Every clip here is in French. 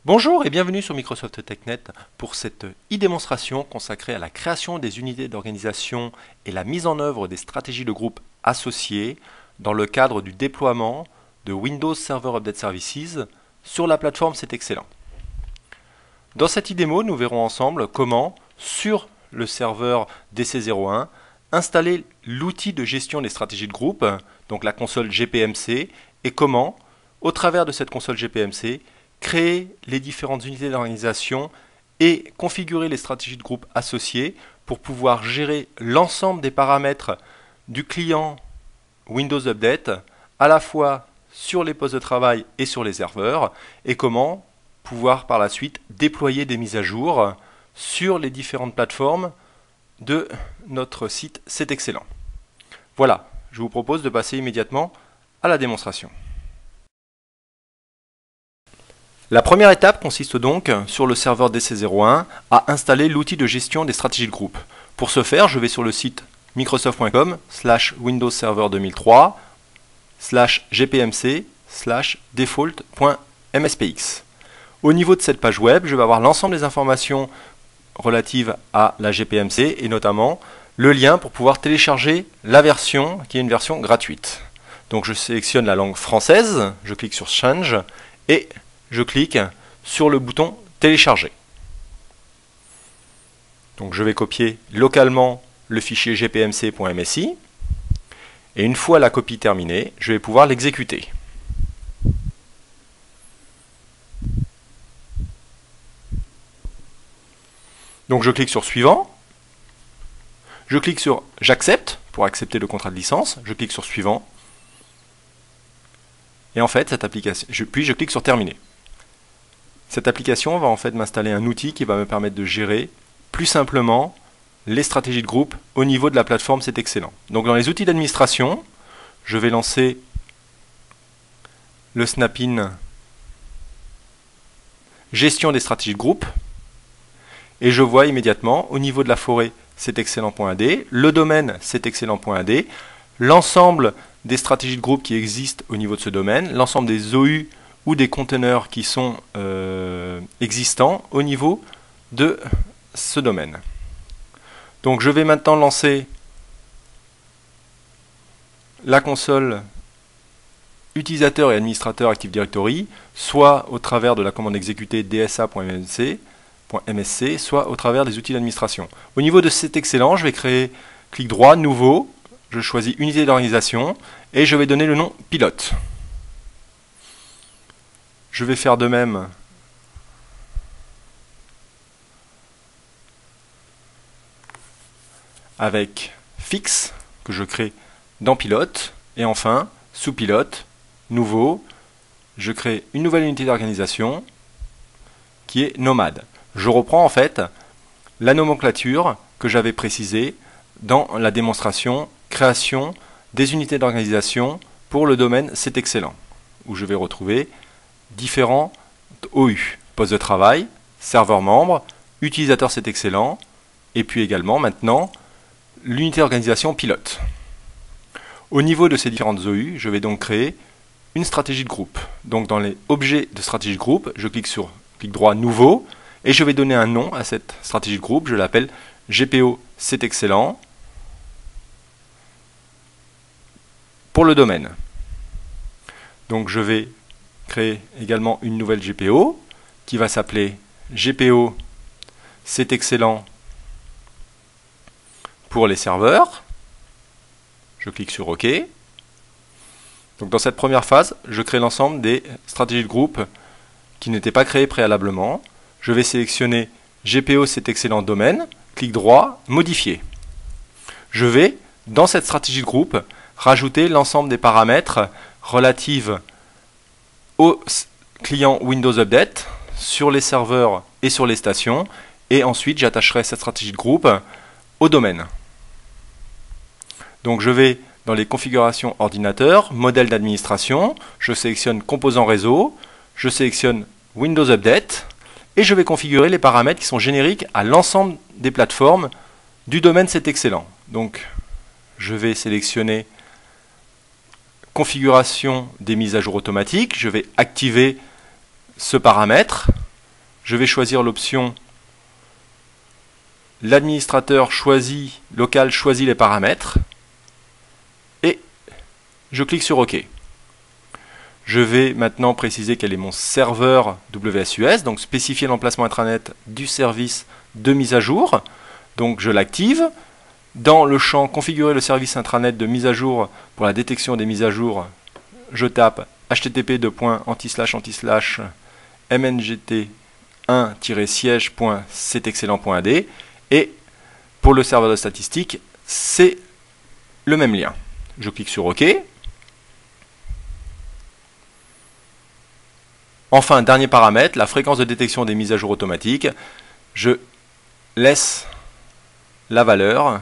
Bonjour et bienvenue sur Microsoft TechNet pour cette e-démonstration consacrée à la création des unités d'organisation et la mise en œuvre des stratégies de groupe associées dans le cadre du déploiement de Windows Server Update Services sur la plateforme C'est Excellent. Dans cette e-démo, nous verrons ensemble comment, sur le serveur DC01, installer l'outil de gestion des stratégies de groupe, donc la console GPMC, et comment, au travers de cette console GPMC, créer les différentes unités d'organisation et configurer les stratégies de groupe associées pour pouvoir gérer l'ensemble des paramètres du client Windows Update, à la fois sur les postes de travail et sur les serveurs, et comment pouvoir par la suite déployer des mises à jour sur les différentes plateformes de notre site C'est Excellent. Voilà, je vous propose de passer immédiatement à la démonstration. La première étape consiste donc, sur le serveur DC01, à installer l'outil de gestion des stratégies de groupe. Pour ce faire, je vais sur le site microsoft.com/Windows Server 2003/gpmc/default.mspx. Au niveau de cette page web, je vais avoir l'ensemble des informations relatives à la GPMC et notamment le lien pour pouvoir télécharger la version qui est une version gratuite. Donc je sélectionne la langue française, je clique sur Change et je clique sur le bouton télécharger. Donc je vais copier localement le fichier gpmc.msi et une fois la copie terminée, je vais pouvoir l'exécuter. Donc je clique sur suivant, je clique sur j'accepte pour accepter le contrat de licence, je clique sur suivant et en fait cette application, puis je clique sur terminer. Cette application va en fait m'installer un outil qui va me permettre de gérer plus simplement les stratégies de groupe au niveau de la plateforme C'est Excellent. Donc dans les outils d'administration, je vais lancer le snap-in gestion des stratégies de groupe et je vois immédiatement au niveau de la forêt C'est Excellent.ad, le domaine C'est Excellent.ad, l'ensemble des stratégies de groupe qui existent au niveau de ce domaine, l'ensemble des OU ou des conteneurs qui sont existants au niveau de ce domaine. Donc je vais maintenant lancer la console utilisateur et administrateur Active Directory, soit au travers de la commande exécutée dsa.msc, soit au travers des outils d'administration. Au niveau de C'est Excellent, je vais créer clic droit, nouveau, je choisis unité d'organisation et je vais donner le nom pilote. Je vais faire de même avec fixe que je crée dans pilote et enfin sous pilote, nouveau, je crée une nouvelle unité d'organisation qui est nomade. Je reprends en fait la nomenclature que j'avais précisée dans la démonstration création des unités d'organisation pour le domaine C'est Excellent, où je vais retrouver différents OU, poste de travail, serveur membre, utilisateur C'est Excellent, et puis également maintenant l'unité d'organisation pilote. Au niveau de ces différentes OU, je vais donc créer une stratégie de groupe. Donc dans les objets de stratégie de groupe, je clique sur clic droit nouveau, et je vais donner un nom à cette stratégie de groupe, je l'appelle GPO C'est Excellent pour le domaine. Donc je vais créer également une nouvelle GPO qui va s'appeler GPO C'est Excellent pour les serveurs. Je clique sur OK. Donc dans cette première phase, je crée l'ensemble des stratégies de groupe qui n'étaient pas créées préalablement. Je vais sélectionner GPO C'est Excellent domaine, clic droit, modifier. Je vais, dans cette stratégie de groupe, rajouter l'ensemble des paramètres relatifs au client Windows Update, sur les serveurs et sur les stations, et ensuite j'attacherai cette stratégie de groupe au domaine. Donc je vais dans les configurations ordinateur, modèle d'administration, je sélectionne composants réseau, je sélectionne Windows Update, et je vais configurer les paramètres qui sont génériques à l'ensemble des plateformes du domaine C'est Excellent. Donc je vais sélectionner configuration des mises à jour automatiques, je vais activer ce paramètre je vais choisir l'option l'administrateur local choisit les paramètres et je clique sur OK. Je vais maintenant préciser quel est mon serveur WSUS, donc spécifier l'emplacement intranet du service de mise à jour. Donc je l'active. Dans le champ configurer le service intranet de mise à jour pour la détection des mises à jour, je tape http://mngt1-siège.ctexcellent.ad et pour le serveur de statistiques, c'est le même lien. Je clique sur OK. Enfin, dernier paramètre, la fréquence de détection des mises à jour automatiques. Je laisse la valeur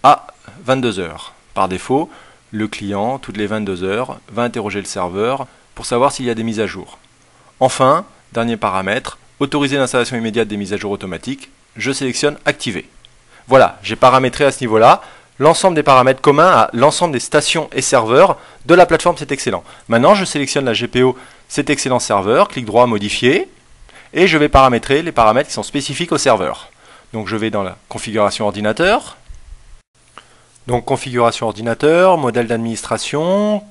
à 22 heures. Par défaut, le client, toutes les 22 heures, va interroger le serveur pour savoir s'il y a des mises à jour. Enfin, dernier paramètre, autoriser l'installation immédiate des mises à jour automatiques. Je sélectionne activer. Voilà, j'ai paramétré à ce niveau-là l'ensemble des paramètres communs à l'ensemble des stations et serveurs de la plateforme C'est Excellent. Maintenant, je sélectionne la GPO C'est Excellent serveur, clic droit modifier, et je vais paramétrer les paramètres qui sont spécifiques au serveur. Donc je vais dans la configuration ordinateur. Donc configuration ordinateur, modèle d'administration,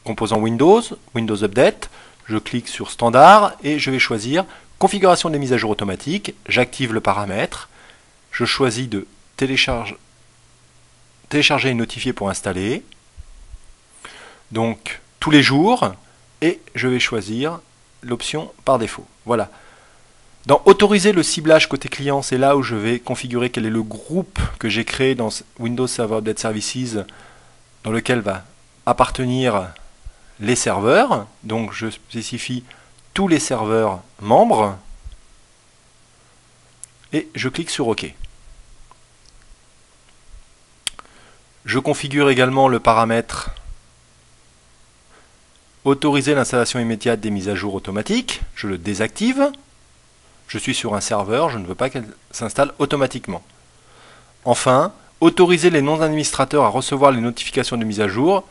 composant Windows, Windows Update. Je clique sur standard et je vais choisir configuration des mises à jour automatiques. J'active le paramètre. Je choisis de télécharger et notifier pour installer. Donc tous les jours et je vais choisir l'option par défaut. Voilà. Dans autoriser le ciblage côté client, c'est là où je vais configurer quel est le groupe que j'ai créé dans Windows Server Update Services dans lequel va appartenir les serveurs. Donc je spécifie tous les serveurs membres et je clique sur OK. Je configure également le paramètre autoriser l'installation immédiate des mises à jour automatiques. Je le désactive. Je suis sur un serveur, je ne veux pas qu'elle s'installe automatiquement. Enfin, autoriser les non-administrateurs à recevoir les notifications de mise à jour.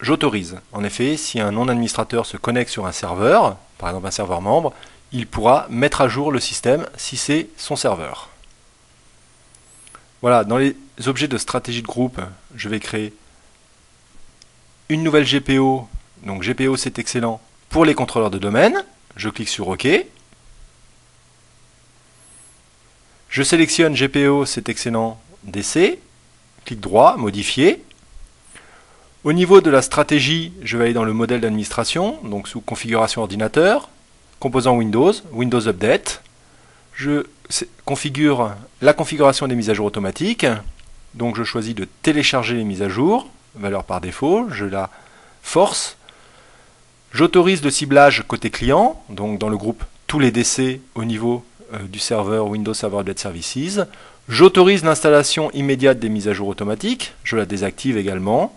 J'autorise. En effet, si un non-administrateur se connecte sur un serveur, par exemple un serveur membre, il pourra mettre à jour le système si c'est son serveur. Voilà, dans les objets de stratégie de groupe, je vais créer une nouvelle GPO, donc GPO C'est Excellent pour les contrôleurs de domaine. Je clique sur OK. Je sélectionne GPO C'est Excellent DC, clic droit, modifier. Au niveau de la stratégie, je vais aller dans le modèle d'administration, donc sous configuration ordinateur, composant Windows, Windows Update. Je configure la configuration des mises à jour automatiques. Donc je choisis de télécharger les mises à jour, valeur par défaut, je la force. J'autorise le ciblage côté client, donc dans le groupe tous les DC au niveau du serveur Windows Server Update Services. J'autorise l'installation immédiate des mises à jour automatiques, je la désactive également,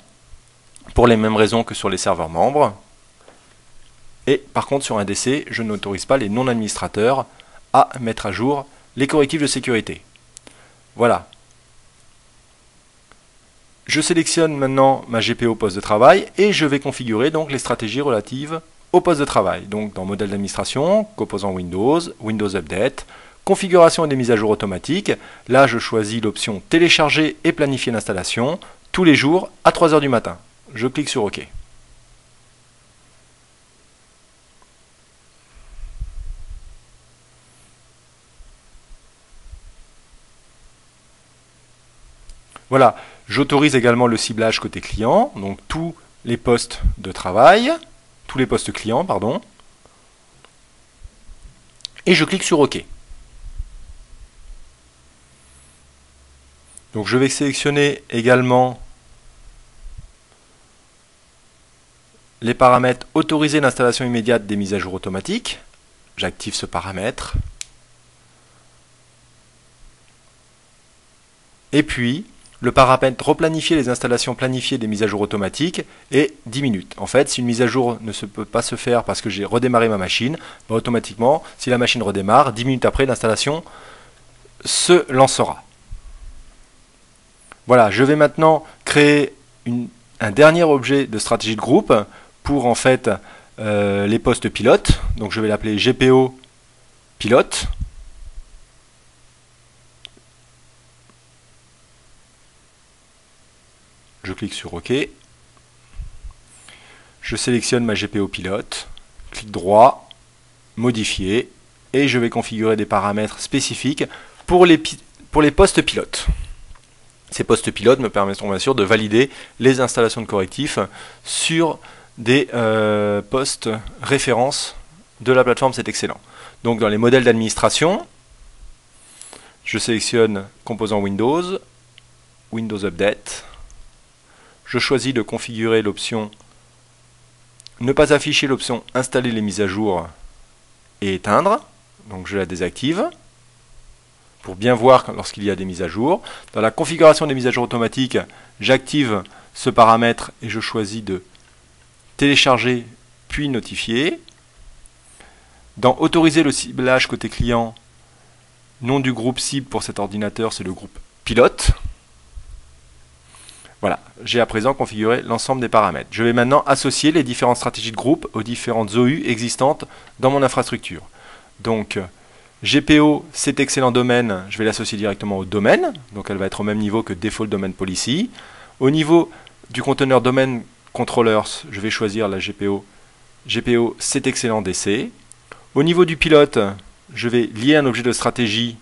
pour les mêmes raisons que sur les serveurs membres. Et par contre sur un DC, je n'autorise pas les non-administrateurs à mettre à jour les correctifs de sécurité. Voilà. Je sélectionne maintenant ma GPO poste de travail et je vais configurer donc les stratégies relatives au poste de travail. Donc dans modèle d'administration, composant Windows, Windows Update, configuration des mises à jour automatiques. Là, je choisis l'option télécharger et planifier l'installation tous les jours à 3 h du matin. Je clique sur OK. Voilà, j'autorise également le ciblage côté client, donc tous les postes de travail, tous les postes clients, pardon. Et je clique sur OK. Donc je vais sélectionner également les paramètres autoriser l'installation immédiate des mises à jour automatiques. J'active ce paramètre. Et puis, le paramètre replanifier les installations planifiées des mises à jour automatiques est 10 minutes. En fait, si une mise à jour ne peut pas se faire parce que j'ai redémarré ma machine, bah automatiquement, si la machine redémarre, 10 minutes après, l'installation se lancera. Voilà, je vais maintenant créer un dernier objet de stratégie de groupe pour en fait les postes pilotes. Donc je vais l'appeler GPO pilote. Je clique sur OK. Je sélectionne ma GPO pilote, clic droit, modifier, et je vais configurer des paramètres spécifiques pour les postes pilotes. Ces postes pilotes me permettront bien sûr de valider les installations de correctifs sur des postes références de la plateforme C'est Excellent. Donc dans les modèles d'administration, je sélectionne composant Windows, Windows Update. Je choisis de configurer l'option ne pas afficher l'option installer les mises à jour et éteindre. Donc je la désactive pour bien voir lorsqu'il y a des mises à jour. Dans la configuration des mises à jour automatiques, j'active ce paramètre et je choisis de télécharger puis notifier. Dans autoriser le ciblage côté client, nom du groupe cible pour cet ordinateur, c'est le groupe pilote. Voilà, j'ai à présent configuré l'ensemble des paramètres. Je vais maintenant associer les différentes stratégies de groupe aux différentes OU existantes dans mon infrastructure. Donc, GPO, C'est Excellent domaine, je vais l'associer directement au domaine. Donc, elle va être au même niveau que Default Domain Policy. Au niveau du conteneur Domain Controllers, je vais choisir la GPO C'est Excellent DC. Au niveau du pilote, je vais lier un objet de stratégie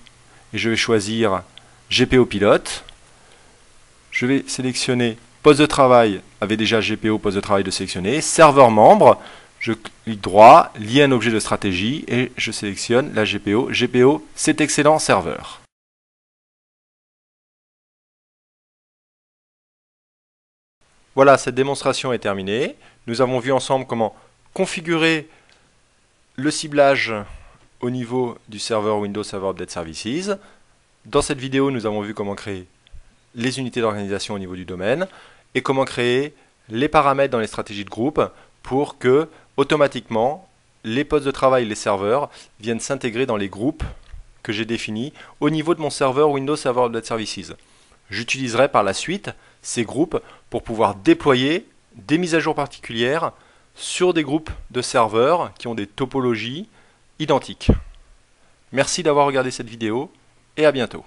et je vais choisir GPO pilote. Je vais sélectionner poste de travail, avait déjà GPO poste de travail de sélectionner, serveur membre, je clique droit, lier un objet de stratégie et je sélectionne la GPO C'est Excellent serveur. Voilà, cette démonstration est terminée. Nous avons vu ensemble comment configurer le ciblage au niveau du serveur Windows Server Update Services. Dans cette vidéo, nous avons vu comment créer les unités d'organisation au niveau du domaine et comment créer les paramètres dans les stratégies de groupe pour que automatiquement les postes de travail et les serveurs viennent s'intégrer dans les groupes que j'ai définis au niveau de mon serveur Windows Server Update Services. J'utiliserai par la suite ces groupes pour pouvoir déployer des mises à jour particulières sur des groupes de serveurs qui ont des topologies identiques. Merci d'avoir regardé cette vidéo et à bientôt.